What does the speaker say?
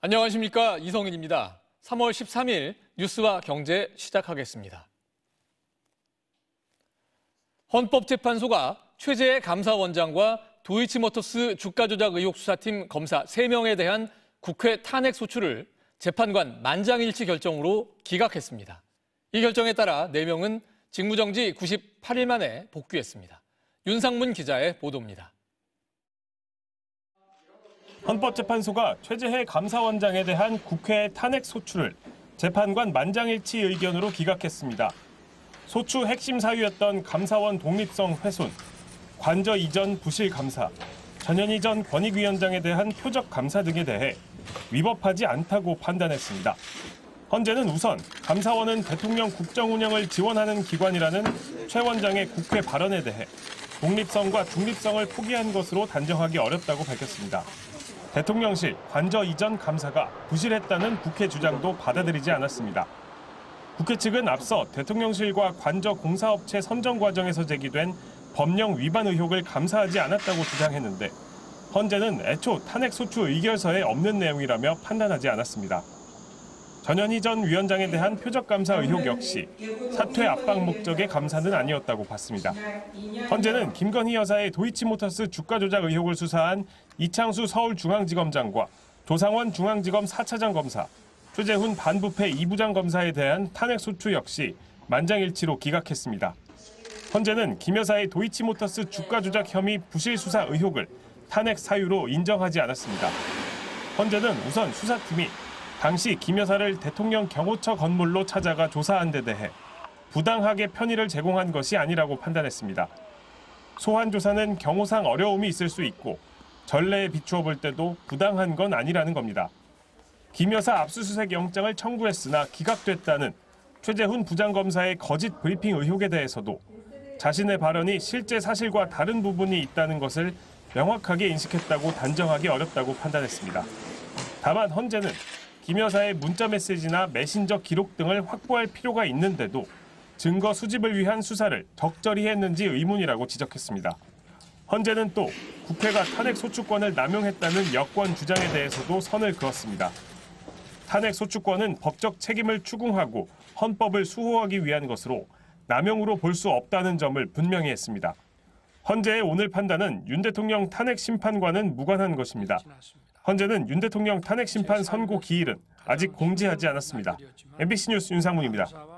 안녕하십니까, 이성인입니다. 3월 13일 뉴스와 경제 시작하겠습니다. 헌법재판소가 최재해 감사원장과 도이치모터스 주가 조작 의혹 수사팀 검사 3명에 대한 국회 탄핵 소추를 재판관 만장일치 결정으로 기각했습니다. 이 결정에 따라 4명은 직무정지 98일 만에 복귀했습니다. 윤상문 기자의 보도입니다. 헌법재판소가 최재해 감사원장에 대한 국회 탄핵 소추를 재판관 만장일치 의견으로 기각했습니다. 소추 핵심 사유였던 감사원 독립성 훼손, 관저 이전 부실 감사, 전현희 전 권익위원장에 대한 표적 감사 등에 대해 위법하지 않다고 판단했습니다. 헌재는 우선 감사원은 대통령 국정 운영을 지원하는 기관이라는 최 원장의 국회 발언에 대해 독립성과 중립성을 포기한 것으로 단정하기 어렵다고 밝혔습니다. 대통령실 관저 이전 감사가 부실했다는 국회 주장도 받아들이지 않았습니다. 국회 측은 앞서 대통령실과 관저 공사업체 선정 과정에서 제기된 법령 위반 의혹을 감사하지 않았다고 주장했는데 헌재는 애초 탄핵 소추 의결서에 없는 내용이라며 판단하지 않았습니다. 전현희 전 위원장에 대한 표적 감사 의혹 역시 사퇴 압박 목적의 감사는 아니었다고 봤습니다. 헌재는 김건희 여사의 도이치모터스 주가 조작 의혹을 수사한 이창수 서울중앙지검장과 조상원 중앙지검 4차장 검사, 최재훈 반부패 2부장 검사에 대한 탄핵 소추 역시 만장일치로 기각했습니다. 헌재는 김 여사의 도이치모터스 주가 조작 혐의 부실 수사 의혹을 탄핵 사유로 인정하지 않았습니다. 헌재는 우선 수사팀이 당시 김 여사를 대통령 경호처 건물로 찾아가 조사한 데 대해 부당하게 편의를 제공한 것이 아니라고 판단했습니다. 소환 조사는 경호상 어려움이 있을 수 있고 전례에 비추어 볼 때도 부당한 건 아니라는 겁니다. 김 여사 압수수색 영장을 청구했으나 기각됐다는 최재훈 부장검사의 거짓 브리핑 의혹에 대해서도 자신의 발언이 실제 사실과 다른 부분이 있다는 것을 명확하게 인식했다고 단정하기 어렵다고 판단했습니다. 다만 헌재는 김 여사의 문자 메시지나 메신저 기록 등을 확보할 필요가 있는데도 증거 수집을 위한 수사를 적절히 했는지 의문이라고 지적했습니다. 헌재는 또 국회가 탄핵 소추권을 남용했다는 여권 주장에 대해서도 선을 그었습니다. 탄핵 소추권은 법적 책임을 추궁하고 헌법을 수호하기 위한 것으로 남용으로 볼 수 없다는 점을 분명히 했습니다. 헌재의 오늘 판단은 윤 대통령 탄핵 심판과는 무관한 것입니다. 헌재는 윤 대통령 탄핵 심판 선고 기일은 아직 공지하지 않았습니다. MBC 뉴스 윤상문입니다.